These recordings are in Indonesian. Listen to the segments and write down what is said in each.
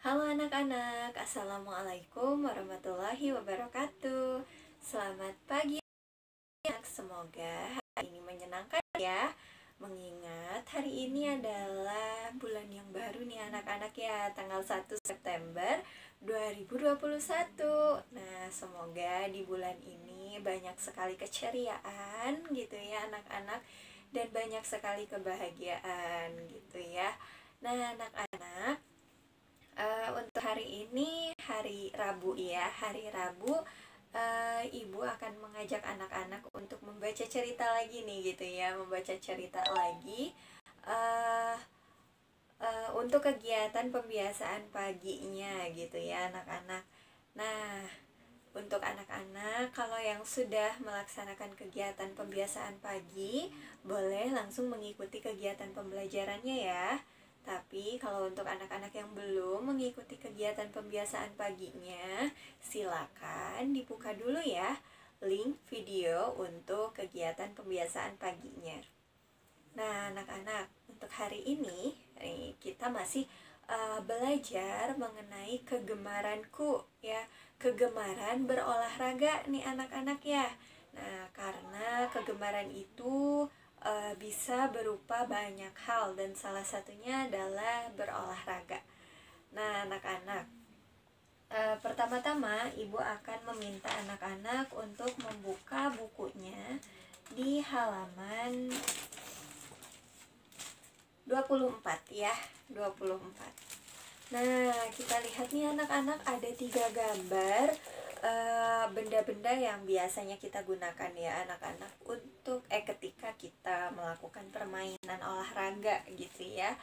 Halo anak-anak, Assalamualaikum warahmatullahi wabarakatuh. Selamat pagi anak, semoga hari ini menyenangkan ya. Mengingat hari ini adalah bulan yang baru nih anak-anak ya, tanggal 1 September 2021. Nah, semoga di bulan ini banyak sekali keceriaan gitu ya anak-anak, dan banyak sekali kebahagiaan gitu ya. Nah anak-anak, untuk hari ini hari Rabu ya, hari Rabu Ibu akan mengajak anak-anak untuk membaca cerita lagi nih gitu ya, membaca cerita lagi uh, untuk kegiatan pembiasaan paginya gitu ya anak-anak. Nah, untuk anak-anak kalau yang sudah melaksanakan kegiatan pembiasaan pagi, boleh langsung mengikuti kegiatan pembelajarannya ya. Tapi kalau untuk anak-anak yang belum mengikuti kegiatan pembiasaan paginya, silakan dibuka dulu ya link video untuk kegiatan pembiasaan paginya. Nah, anak-anak, untuk hari ini kita masih belajar mengenai kegemaranku ya, kegemaran berolahraga nih anak-anak ya. Nah, karena kegemaran itu bisa berupa banyak hal dan salah satunya adalah berolahraga. Nah, anak-anak, pertama-tama Ibu akan meminta anak-anak untuk membuka bukunya di halaman 24 ya, 24. Nah, kita lihat nih anak-anak, ada 3 gambar benda-benda yang biasanya kita gunakan ya anak-anak untuk ketika kita melakukan permainan olahraga gitu ya.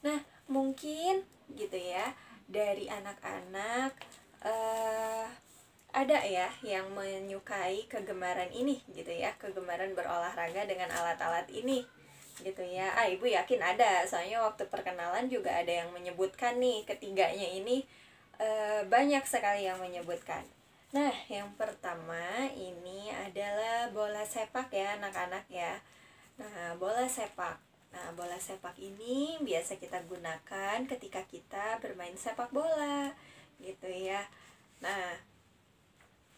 Nah, mungkin gitu ya, dari anak-anak ada ya yang menyukai kegemaran ini gitu ya, kegemaran berolahraga dengan alat-alat ini gitu ya. Ibu yakin ada, soalnya waktu perkenalan juga ada yang menyebutkan nih, ketiganya ini banyak sekali yang menyebutkan. Nah, yang pertama ini adalah bola sepak ya anak-anak ya. Nah, bola sepak. Nah, bola sepak ini biasa kita gunakan ketika kita bermain sepak bola gitu ya. Nah,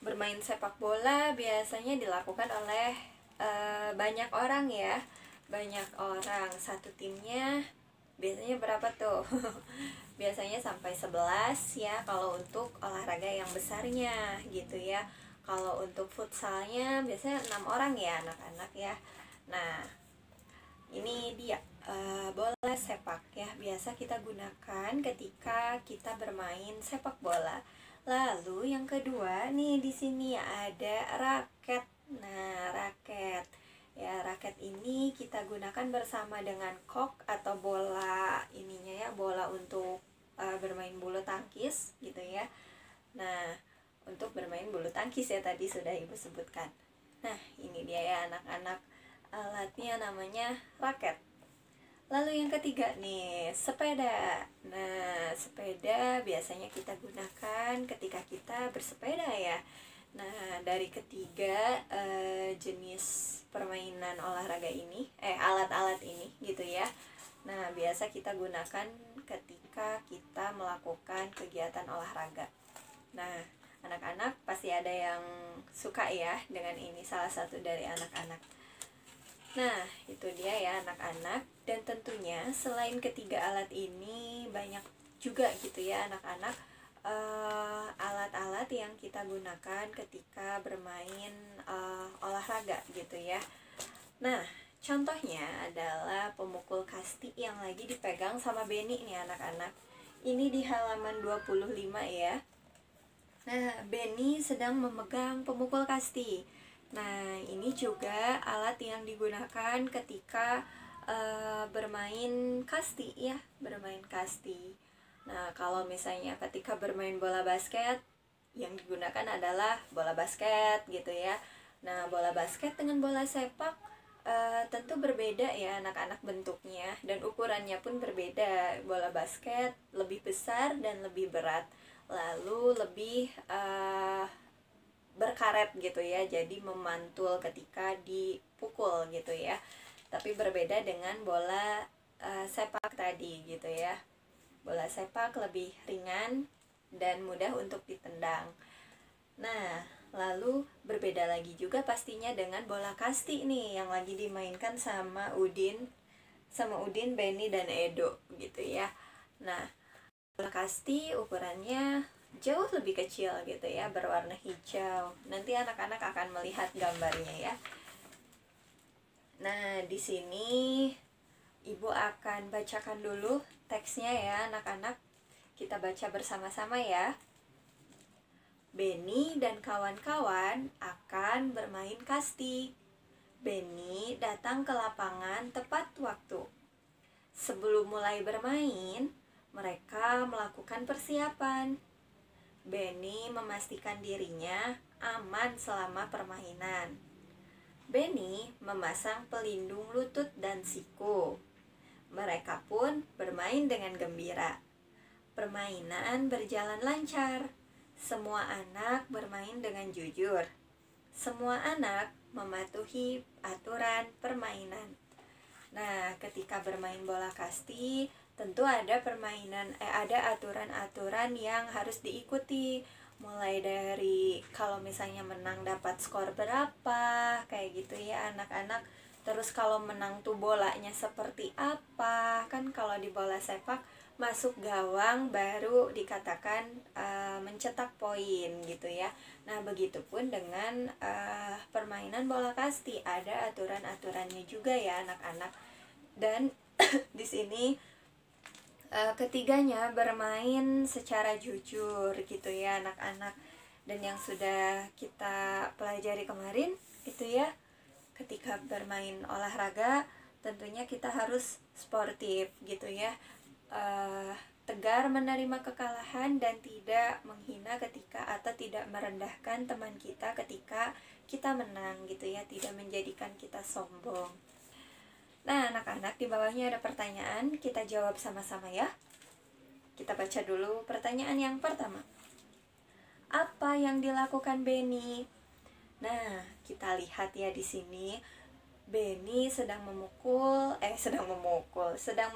bermain sepak bola biasanya dilakukan oleh banyak orang ya. Banyak orang, satu timnya biasanya berapa tuh? Biasanya sampai 11 ya kalau untuk olahraga yang besarnya gitu ya. Kalau untuk futsalnya biasanya 6 orang ya anak-anak ya. Nah, ini dia bola sepak ya, biasa kita gunakan ketika kita bermain sepak bola. Lalu yang kedua nih, di sini ada raket. Nah, raket. Ya, raket ini kita gunakan bersama dengan kok atau bola ininya ya, bola untuk bermain bulu tangkis gitu ya. Nah, untuk bermain bulu tangkis ya tadi sudah Ibu sebutkan. Nah, ini dia ya anak-anak, alatnya namanya raket. Lalu yang ketiga nih, sepeda. Nah, sepeda biasanya kita gunakan ketika kita bersepeda ya. Nah, dari ketiga jenis permainan olahraga ini, alat-alat ini gitu ya. Nah, biasa kita gunakan ketika kita melakukan kegiatan olahraga. Nah, anak-anak pasti ada yang suka ya dengan ini, salah satu dari anak-anak. Nah, itu dia ya anak-anak. Dan tentunya selain ketiga alat ini, banyak juga gitu ya anak-anak alat-alat yang kita gunakan ketika bermain olahraga gitu ya. Nah, contohnya adalah pemukul kasti yang lagi dipegang sama Benny nih anak-anak. Ini di halaman 25 ya. Nah, Benny sedang memegang pemukul kasti. Nah, ini juga alat yang digunakan ketika bermain kasti ya, bermain kasti. Nah, kalau misalnya ketika bermain bola basket, yang digunakan adalah bola basket gitu ya. Nah, bola basket dengan bola sepak tentu berbeda ya anak-anak bentuknya, dan ukurannya pun berbeda. Bola basket lebih besar dan lebih berat, lalu lebih berkaret gitu ya, jadi memantul ketika dipukul gitu ya. Tapi berbeda dengan bola sepak tadi gitu ya. Bola sepak lebih ringan dan mudah untuk ditendang. Nah, lalu berbeda lagi juga pastinya dengan bola kasti nih yang lagi dimainkan sama Udin, Beni dan Edo gitu ya. Nah, bola kasti ukurannya jauh lebih kecil gitu ya, berwarna hijau. Nanti anak-anak akan melihat gambarnya ya. Nah, di sini Ibu akan bacakan dulu teksnya ya anak-anak. Kita baca bersama-sama ya. Beni dan kawan-kawan akan bermain kasti. Beni datang ke lapangan tepat waktu. Sebelum mulai bermain, mereka melakukan persiapan. Beni memastikan dirinya aman selama permainan. Beni memasang pelindung lutut dan siku. Mereka pun bermain dengan gembira. Permainan berjalan lancar. Semua anak bermain dengan jujur. Semua anak mematuhi aturan permainan. Nah, ketika bermain bola kasti, tentu ada aturan-aturan yang harus diikuti. Mulai dari kalau misalnya menang dapat skor berapa, kayak gitu ya anak-anak. Terus kalau menang tuh bolanya seperti apa? Kan kalau di bola sepak masuk gawang baru dikatakan mencetak poin gitu ya. Nah, begitupun dengan permainan bola kasti, ada aturan-aturannya juga ya anak-anak. Dan di sini ketiganya bermain secara jujur gitu ya anak-anak. Dan yang sudah kita pelajari kemarin itu ya, ketika bermain olahraga tentunya kita harus sportif gitu ya, tegar menerima kekalahan dan tidak menghina ketika atau tidak merendahkan teman kita ketika kita menang gitu ya, tidak menjadikan kita sombong. Nah anak-anak, di bawahnya ada pertanyaan, kita jawab sama-sama ya. Kita baca dulu pertanyaan yang pertama. Apa yang dilakukan Beni? Nah, kita lihat ya di sini Beni sedang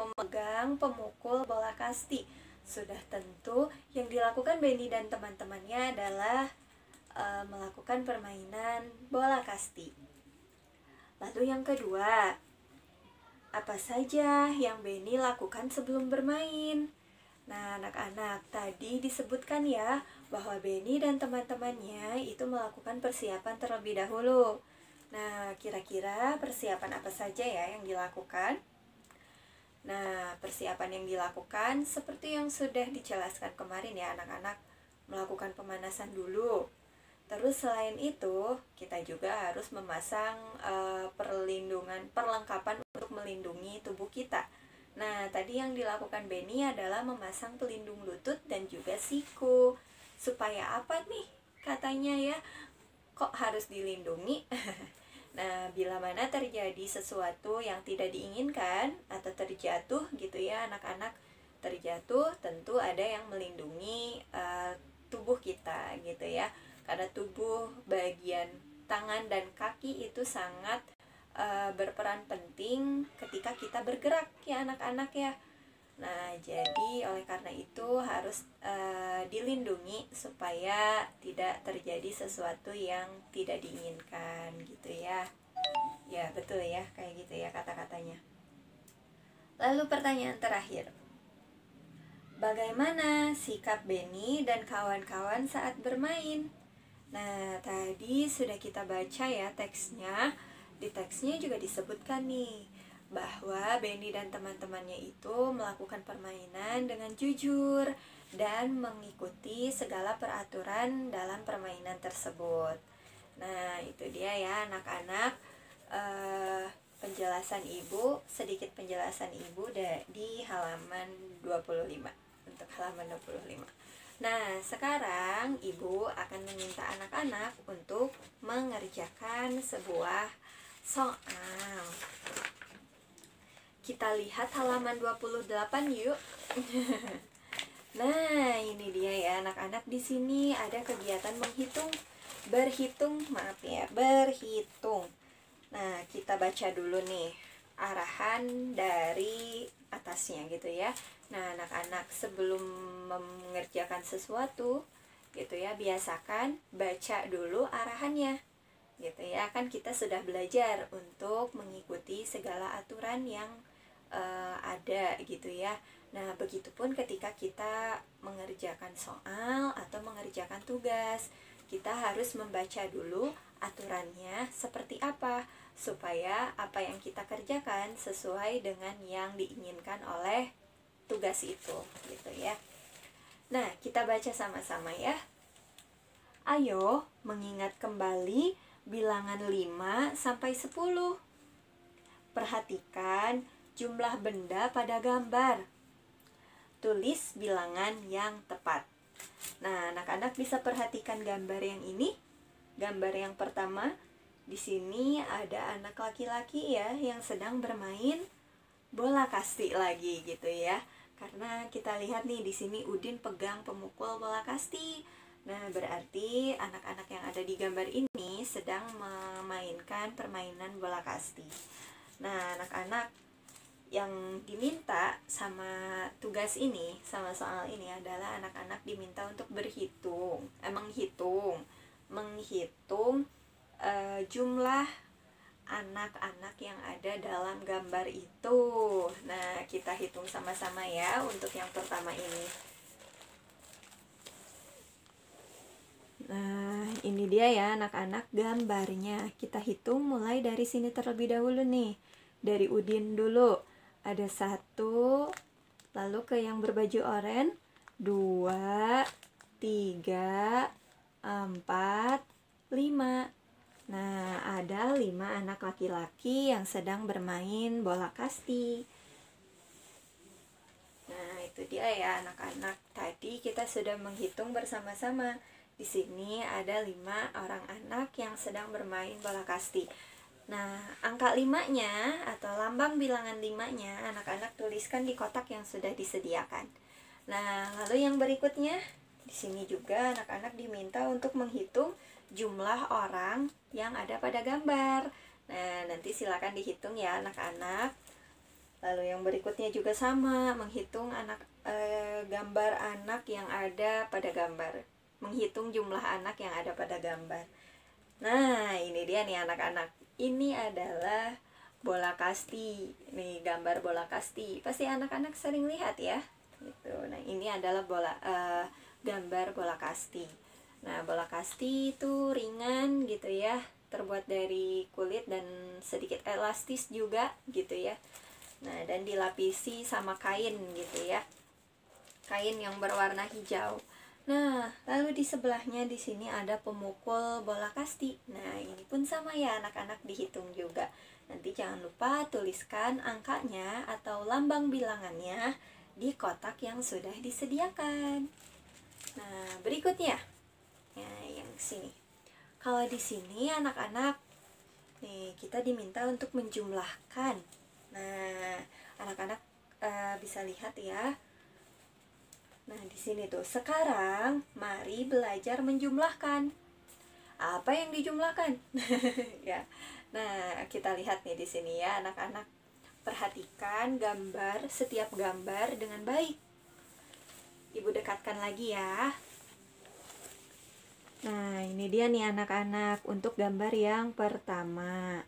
memegang pemukul bola kasti. Sudah tentu yang dilakukan Beni dan teman-temannya adalah melakukan permainan bola kasti. Lalu yang kedua, apa saja yang Beni lakukan sebelum bermain? Nah, anak-anak, tadi disebutkan ya bahwa Beni dan teman-temannya itu melakukan persiapan terlebih dahulu. Nah, kira-kira persiapan apa saja ya yang dilakukan? Nah, persiapan yang dilakukan seperti yang sudah dijelaskan kemarin ya anak-anak, melakukan pemanasan dulu. Terus selain itu, kita juga harus memasang perlengkapan untuk melindungi tubuh kita. Nah, tadi yang dilakukan Beni adalah memasang pelindung lutut dan juga siku. Supaya apa nih katanya ya? Kok harus dilindungi? Nah, bila mana terjadi sesuatu yang tidak diinginkan atau terjatuh gitu ya anak-anak, terjatuh tentu ada yang melindungi tubuh kita gitu ya. Karena tubuh bagian tangan dan kaki itu sangat berperan penting ketika kita bergerak ya anak-anak ya. Nah, jadi oleh karena itu harus dilindungi supaya tidak terjadi sesuatu yang tidak diinginkan gitu ya. Ya, betul ya, kayak gitu ya kata-katanya. Lalu pertanyaan terakhir. Bagaimana sikap Beni dan kawan-kawan saat bermain? Nah, tadi sudah kita baca ya teksnya. Di teksnya juga disebutkan nih bahwa Beni dan teman-temannya itu melakukan permainan dengan jujur dan mengikuti segala peraturan dalam permainan tersebut. Nah, itu dia ya anak-anak, sedikit penjelasan Ibu di halaman 25, untuk halaman 25. Nah, sekarang Ibu akan meminta anak-anak untuk mengerjakan sebuah soal. Kita lihat halaman 28 yuk. Nah, ini dia ya anak-anak, di sini ada kegiatan berhitung. Nah, kita baca dulu nih arahan dari atasnya gitu ya. Nah, anak-anak sebelum mengerjakan sesuatu gitu ya, biasakan baca dulu arahannya gitu ya. Kan kita sudah belajar untuk mengikuti segala aturan yang ada gitu ya. Nah, begitupun ketika kita mengerjakan soal atau mengerjakan tugas, kita harus membaca dulu aturannya seperti apa, supaya apa yang kita kerjakan sesuai dengan yang diinginkan oleh tugas itu gitu ya. Nah, kita baca sama-sama ya. Ayo mengingat kembali bilangan 5 sampai 10. Perhatikan jumlah benda pada gambar. Tulis bilangan yang tepat. Nah, anak-anak bisa perhatikan gambar yang ini. Gambar yang pertama, di sini ada anak laki-laki ya yang sedang bermain bola kasti lagi gitu ya. Karena kita lihat nih di sini Udin pegang pemukul bola kasti. Nah, berarti anak-anak yang ada di gambar ini sedang memainkan permainan bola kasti. Nah, anak-anak yang diminta sama tugas ini, sama soal ini adalah anak-anak diminta untuk menghitung jumlah anak-anak yang ada dalam gambar itu. Nah, kita hitung sama-sama ya untuk yang pertama ini. Nah, ini dia ya anak-anak gambarnya. Kita hitung mulai dari sini terlebih dahulu nih. Dari Udin dulu. Ada 1, lalu ke yang berbaju oranye, 2, 3, 4, 5. Nah, ada 5 anak laki-laki yang sedang bermain bola kasti. Nah, itu dia ya anak-anak. Tadi kita sudah menghitung bersama-sama. Di sini ada 5 orang anak yang sedang bermain bola kasti. Nah, angka 5-nya atau lambang bilangan 5-nya anak-anak tuliskan di kotak yang sudah disediakan. Nah, lalu yang berikutnya, di sini juga anak-anak diminta untuk menghitung jumlah orang yang ada pada gambar. Nah, nanti silakan dihitung ya anak-anak. Lalu yang berikutnya juga sama, menghitung gambar anak yang ada pada gambar. Menghitung jumlah anak yang ada pada gambar. Nah, ini dia nih anak-anak. Ini adalah bola kasti. Nih gambar bola kasti. Pasti anak-anak sering lihat ya. Gitu. Nah, ini adalah gambar bola kasti. Nah, bola kasti itu ringan gitu ya, terbuat dari kulit dan sedikit elastis juga gitu ya. Nah, dan dilapisi sama kain gitu ya. Kain yang berwarna hijau. Nah, lalu di sebelahnya di sini ada pemukul bola kasti. Nah, ini pun sama ya anak-anak, dihitung juga. Nanti jangan lupa tuliskan angkanya atau lambang bilangannya di kotak yang sudah disediakan. Nah, berikutnya. Nah, yang sini. Kalau di sini anak-anak nih kita diminta untuk menjumlahkan. Nah, anak-anak bisa lihat ya. Nah, di sini tuh. Sekarang mari belajar menjumlahkan. Apa yang dijumlahkan? Ya. Nah, kita lihat nih di sini ya anak-anak. Perhatikan setiap gambar dengan baik. Ibu dekatkan lagi ya. Nah, ini dia nih anak-anak untuk gambar yang pertama.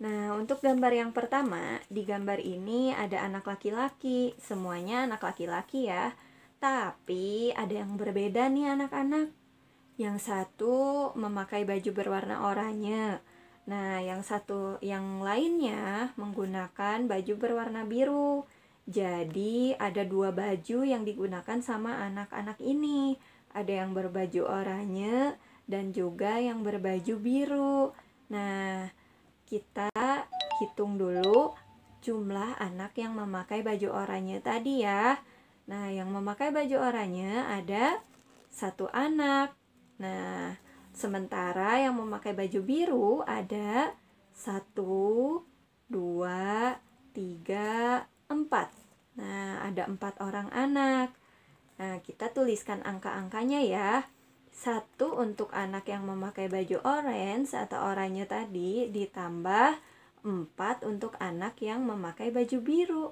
Nah, untuk gambar yang pertama, di gambar ini ada anak laki-laki. Semuanya anak laki-laki ya. Tapi ada yang berbeda nih anak-anak. Yang satu memakai baju berwarna oranye. Nah, yang lainnya menggunakan baju berwarna biru. Jadi ada 2 baju yang digunakan sama anak-anak ini. Ada yang berbaju oranye dan juga yang berbaju biru. Nah, kita hitung dulu jumlah anak yang memakai baju oranye tadi ya. Nah, yang memakai baju oranye ada 1 anak. Nah, sementara yang memakai baju biru ada 1, 2, 3, 4. Nah, ada 4 orang anak. Nah, kita tuliskan angka-angkanya ya. 1 untuk anak yang memakai baju orange atau oranye tadi, ditambah 4 untuk anak yang memakai baju biru.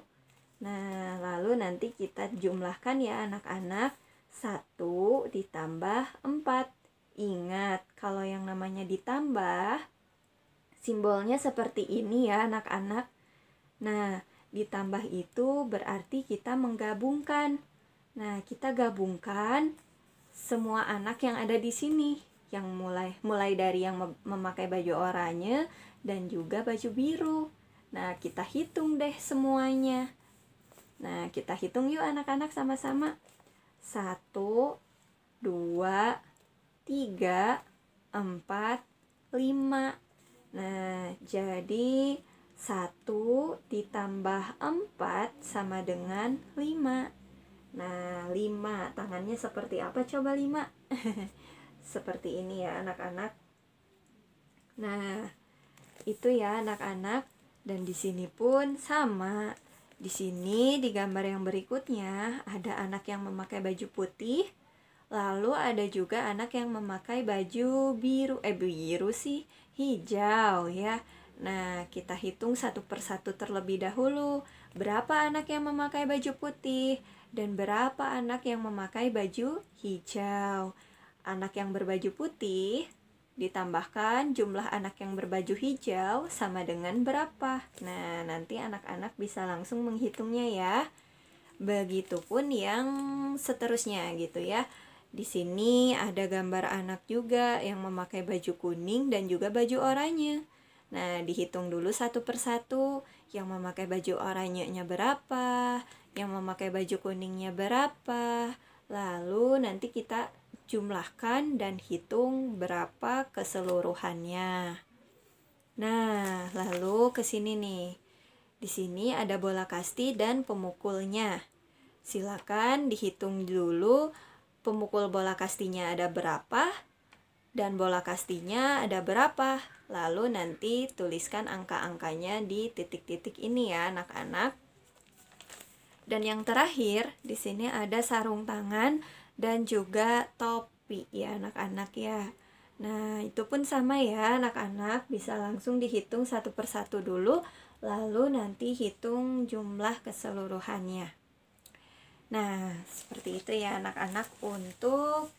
Nah, lalu nanti kita jumlahkan ya anak-anak. 1 ditambah 4. Ingat, kalau yang namanya ditambah, simbolnya seperti ini ya anak-anak. Nah, ditambah itu berarti kita menggabungkan. Nah, kita gabungkan semua anak yang ada di sini, yang mulai dari yang memakai baju oranye dan juga baju biru. Nah, kita hitung deh semuanya. Nah, kita hitung yuk anak-anak sama-sama. 1, 2, 3, 4, 5. Nah, jadi 1 ditambah 4 sama dengan 5. Nah, 5 tangannya seperti apa coba 5? Seperti ini ya anak-anak. Nah, itu ya anak-anak. Dan di sini pun sama. Di sini di gambar yang berikutnya ada anak yang memakai baju putih. Lalu ada juga anak yang memakai baju hijau ya. Nah, kita hitung satu persatu terlebih dahulu. Berapa anak yang memakai baju putih dan berapa anak yang memakai baju hijau. Anak yang berbaju putih ditambahkan jumlah anak yang berbaju hijau sama dengan berapa. Nah, nanti anak-anak bisa langsung menghitungnya ya. Begitupun yang seterusnya gitu ya. Di sini ada gambar anak juga yang memakai baju kuning dan juga baju oranye. Nah, dihitung dulu satu persatu. Yang memakai baju oranyenya berapa, yang memakai baju kuningnya berapa. Lalu nanti kita jumlahkan dan hitung berapa keseluruhannya. Nah, lalu ke sini nih. Di sini ada bola kasti dan pemukulnya. Silakan dihitung dulu pemukul bola kastinya ada berapa dan bola kastinya ada berapa. Lalu nanti tuliskan angka-angkanya di titik-titik ini ya anak-anak. Dan yang terakhir di sini ada sarung tangan dan juga topi ya anak-anak ya. Nah, itu pun sama ya anak-anak, bisa langsung dihitung satu persatu dulu, lalu nanti hitung jumlah keseluruhannya. Nah, seperti itu ya anak-anak untuk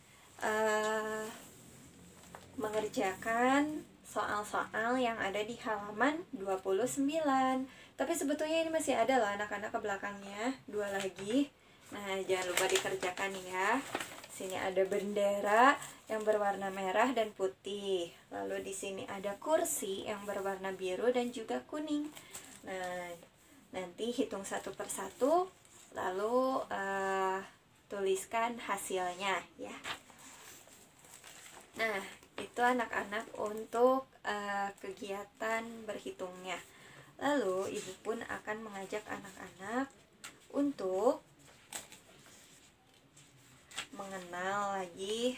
mengerjakan soal-soal yang ada di halaman 29. Tapi sebetulnya ini masih ada loh anak-anak ke belakangnya, 2 lagi. Nah, jangan lupa dikerjakan ya. Sini ada bendera yang berwarna merah dan putih. Lalu di sini ada kursi yang berwarna biru dan juga kuning. Nah, nanti hitung satu persatu, lalu tuliskan hasilnya ya. Nah, itu anak-anak untuk kegiatan berhitungnya. Lalu ibu pun akan mengajak anak-anak untuk mengenal lagi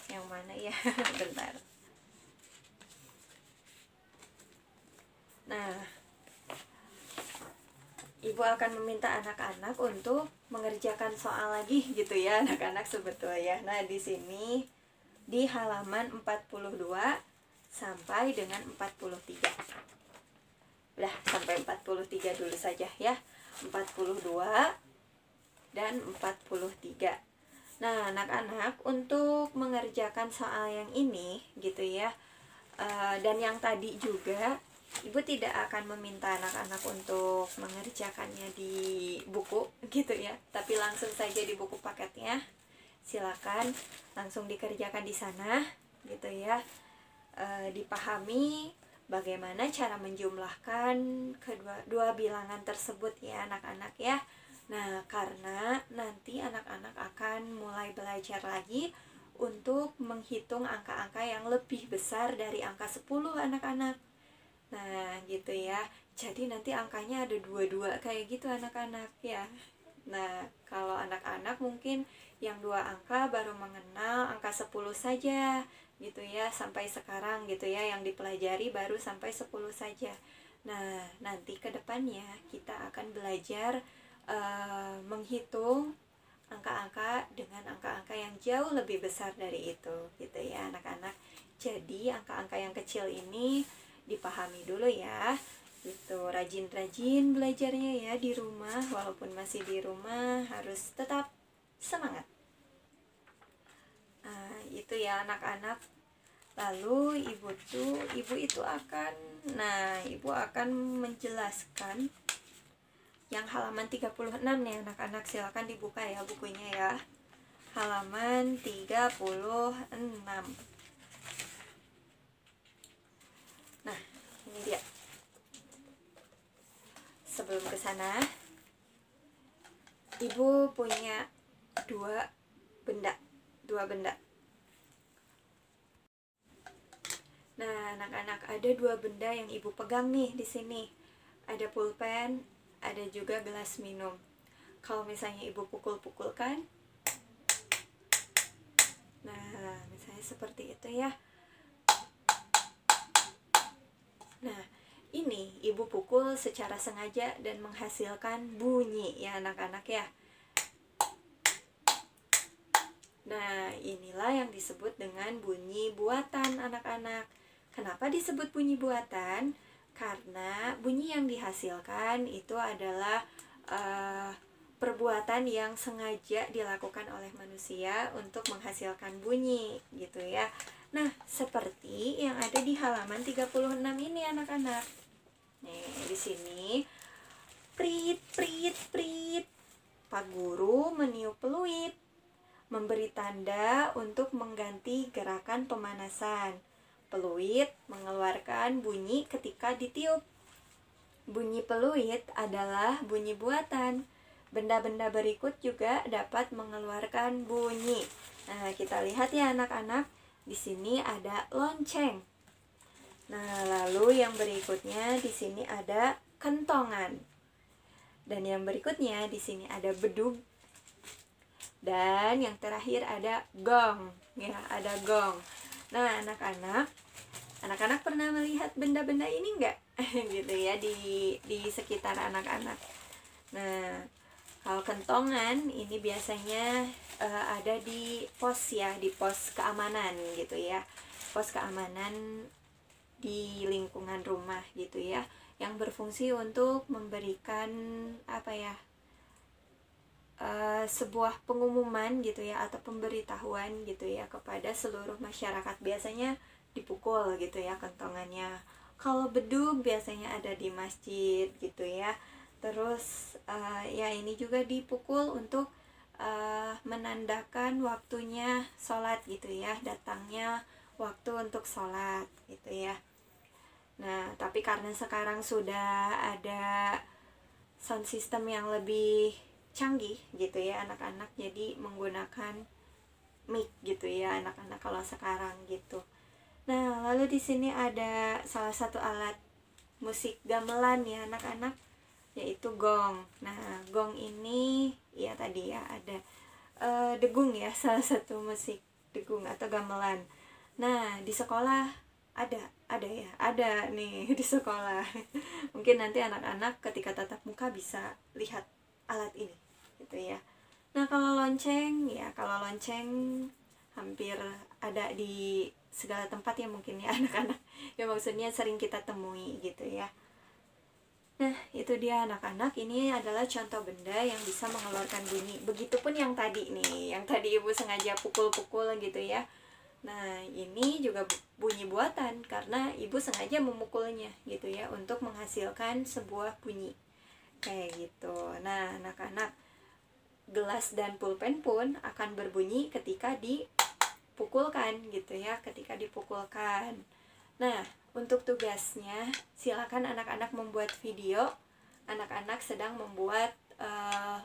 yang mana ya bentar. Nah, ibu akan meminta anak-anak untuk mengerjakan soal lagi gitu ya anak-anak sebetulnya. Nah, di sini di halaman 42 sampai dengan 43. Udah sampai 43 dulu saja ya. 42 dan 43. Nah, anak-anak untuk mengerjakan soal yang ini gitu ya, dan yang tadi juga ibu tidak akan meminta anak-anak untuk mengerjakannya di buku gitu ya, tapi langsung saja di buku paketnya. Silakan langsung dikerjakan di sana gitu ya. Dipahami bagaimana cara menjumlahkan kedua bilangan tersebut ya anak-anak ya. Nah, karena nanti anak-anak akan mulai belajar lagi untuk menghitung angka-angka yang lebih besar dari angka 10 anak-anak. Nah, gitu ya. Jadi nanti angkanya ada 22 kayak gitu anak-anak ya. Nah, kalau anak-anak mungkin yang 2 angka baru mengenal angka 10 saja gitu ya, sampai sekarang gitu ya, yang dipelajari baru sampai 10 saja. Nah, nanti ke depannya kita akan belajar menghitung angka-angka dengan angka-angka yang jauh lebih besar dari itu gitu ya anak-anak. Jadi angka-angka yang kecil ini dipahami dulu ya. Itu rajin-rajin belajarnya ya di rumah, walaupun masih di rumah harus tetap semangat. Itu ya anak-anak. Lalu ibu itu akan menjelaskan yang halaman 36 nih anak-anak, silakan dibuka ya bukunya ya. Halaman 36. Nah, ini dia. Sebelum ke sana, ibu punya dua benda. Nah, anak-anak, ada dua benda yang ibu pegang nih di sini. Ada pulpen, ada juga gelas minum. Kalau misalnya ibu pukul-pukulkan, nah, misalnya seperti itu ya. Nah, ini ibu pukul secara sengaja dan menghasilkan bunyi ya anak-anak ya. Nah, inilah yang disebut dengan bunyi buatan anak-anak. Kenapa disebut bunyi buatan? Karena bunyi yang dihasilkan itu adalah perbuatan yang sengaja dilakukan oleh manusia untuk menghasilkan bunyi gitu ya. Nah, seperti yang ada di halaman 36 ini anak-anak. Nih, di sini prit prit prit. Pak guru meniup peluit, memberi tanda untuk mengganti gerakan pemanasan. Peluit mengeluarkan bunyi ketika ditiup. Bunyi peluit adalah bunyi buatan. Benda-benda berikut juga dapat mengeluarkan bunyi. Nah, kita lihat ya anak-anak. Di sini ada lonceng. Nah, lalu yang berikutnya di sini ada kentongan. Dan yang berikutnya di sini ada bedug. Dan yang terakhir ada gong. Ya, ada gong. Nah, anak-anak pernah melihat benda-benda ini enggak? Gitu ya di sekitar anak-anak. Nah, kalau kentongan ini biasanya ada di pos ya, di pos keamanan gitu ya. Pos keamanan di lingkungan rumah gitu ya, yang berfungsi untuk memberikan sebuah pengumuman gitu ya, atau pemberitahuan gitu ya kepada seluruh masyarakat. Biasanya dipukul gitu ya kentongannya. Kalau bedug biasanya ada di masjid gitu ya. Terus ya ini juga dipukul untuk menandakan waktunya sholat gitu ya, datangnya waktu untuk sholat gitu ya. Nah, tapi karena sekarang sudah ada sound system yang lebih canggih gitu ya anak-anak, jadi menggunakan mic gitu ya anak-anak kalau sekarang gitu. Nah, lalu di sini ada salah satu alat musik gamelan ya anak-anak, yaitu gong. Nah, gong ini ya tadi ya ada degung ya, salah satu musik degung atau gamelan. Nah, di sekolah ada nih di sekolah. Mungkin nanti anak-anak ketika tatap muka bisa lihat alat ini gitu ya. Nah, kalau lonceng hampir ada di segala tempat ya mungkin ya anak-anak. Ya maksudnya sering kita temui gitu ya. Nah, itu dia anak-anak, ini adalah contoh benda yang bisa mengeluarkan bunyi. Begitupun yang tadi nih, yang tadi ibu sengaja pukul-pukul gitu ya. Nah, ini juga bunyi buatan karena ibu sengaja memukulnya gitu ya untuk menghasilkan sebuah bunyi kayak gitu. Nah, anak-anak, gelas dan pulpen pun akan berbunyi ketika dipukulkan gitu ya, ketika dipukulkan. Nah, untuk tugasnya silakan anak-anak membuat video. Anak-anak sedang membuat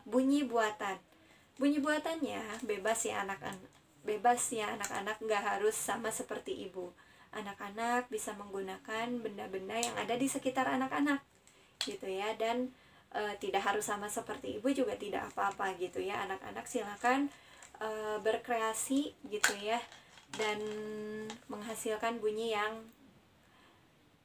bunyi buatan. Bunyi buatannya bebas ya anak-anak, nggak harus sama seperti ibu. Anak-anak bisa menggunakan benda-benda yang ada di sekitar anak-anak gitu ya, dan tidak harus sama seperti ibu juga tidak apa-apa gitu ya. Anak-anak silakan berkreasi gitu ya, dan menghasilkan bunyi yang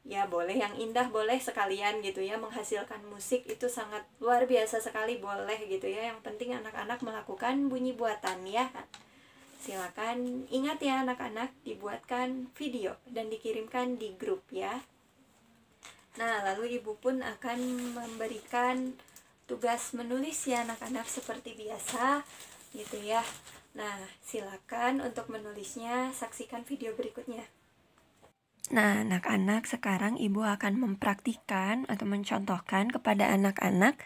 ya boleh yang indah, boleh sekalian gitu ya, menghasilkan musik itu sangat luar biasa sekali, boleh gitu ya. Yang penting anak-anak melakukan bunyi buatan ya. Silakan ingat ya anak-anak, dibuatkan video dan dikirimkan di grup ya. Nah, lalu ibu pun akan memberikan tugas menulis ya anak-anak seperti biasa gitu ya. Nah, silakan untuk menulisnya, saksikan video berikutnya. Nah, anak-anak, sekarang ibu akan mempraktikkan atau mencontohkan kepada anak-anak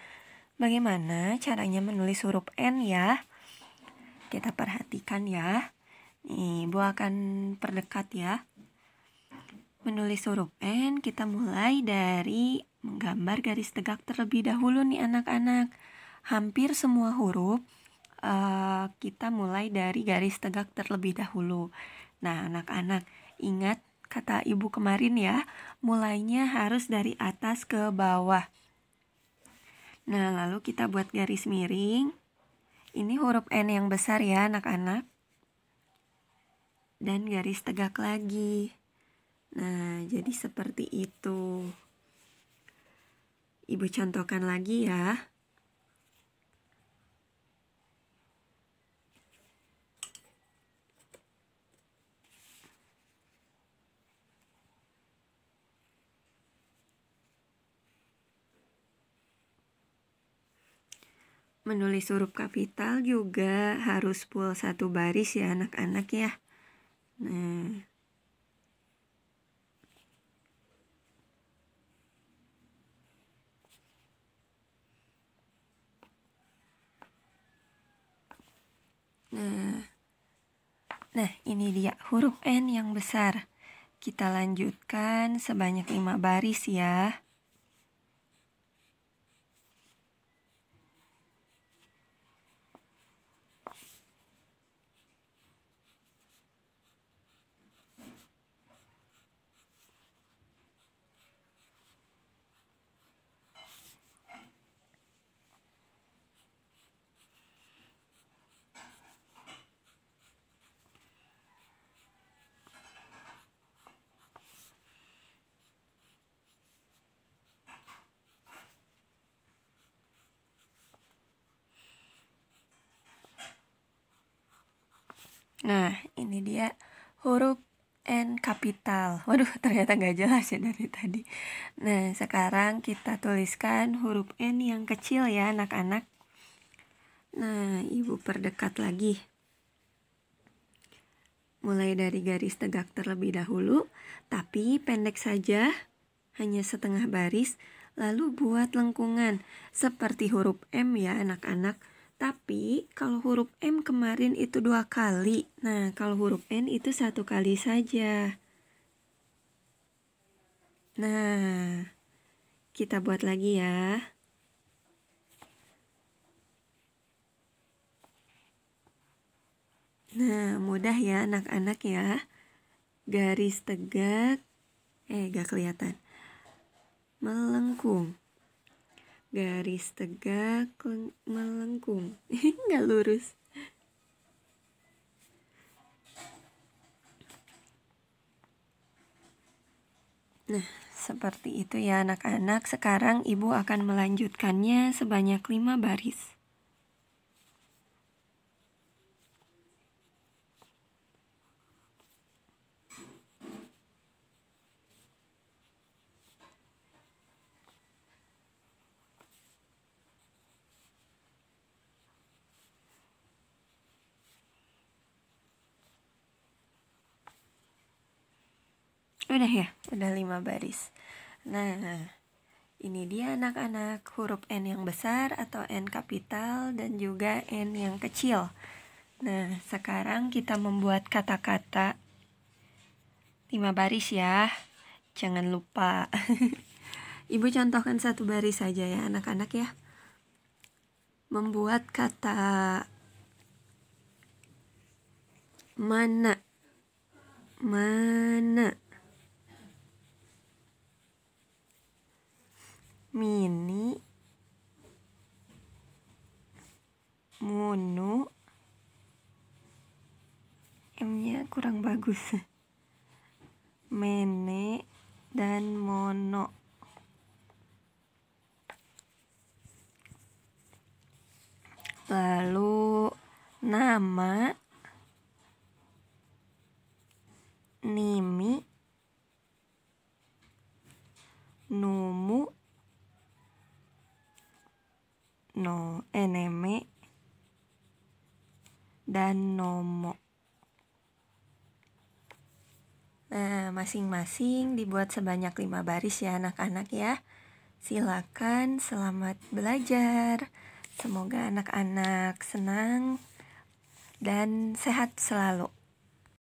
bagaimana caranya menulis huruf N ya. Kita perhatikan ya. Nih, ibu akan perdekat ya. Menulis huruf N, kita mulai dari menggambar garis tegak terlebih dahulu nih anak-anak. Hampir semua huruf kita mulai dari garis tegak terlebih dahulu. Nah, anak-anak, ingat kata ibu kemarin ya, mulainya harus dari atas ke bawah. Nah, lalu kita buat garis miring. Ini huruf N yang besar ya anak-anak. Dan garis tegak lagi. Nah, jadi seperti itu. Ibu contohkan lagi ya. Menulis huruf kapital juga harus full satu baris ya anak-anak ya. Nah, Nah, ini dia huruf N yang besar. Kita lanjutkan sebanyak 5 baris ya. Nah, ini dia huruf N kapital. Waduh, ternyata nggak jelas ya dari tadi. Nah, sekarang kita tuliskan huruf N yang kecil ya anak-anak. Nah, ibu perdekat lagi. Mulai dari garis tegak terlebih dahulu, tapi pendek saja, hanya setengah baris. Lalu buat lengkungan, seperti huruf M ya anak-anak. Tapi kalau huruf M kemarin itu 2 kali. Nah, kalau huruf N itu 1 kali saja. Nah, kita buat lagi ya. Nah, mudah ya anak-anak ya. Garis tegak, gak kelihatan. Melengkung. Garis tegak melengkung. Nggak lurus. Nah, seperti itu ya anak-anak. Sekarang ibu akan melanjutkannya sebanyak 5 baris. Udah ya, udah 5 baris. Nah, ini dia anak-anak huruf N yang besar atau N kapital dan juga N yang kecil. Nah, sekarang kita membuat kata-kata 5 baris ya. Jangan lupa. Ibu contohkan 1 baris saja ya anak-anak ya. Membuat kata mana. Mana. Mini, munu, M-nya kurang bagus. Mene dan mono. Lalu nama, nimi, nu no, eneme, dan nomo. Nah, masing-masing dibuat sebanyak 5 baris ya anak-anak ya. Silakan, selamat belajar. Semoga anak-anak senang dan sehat selalu.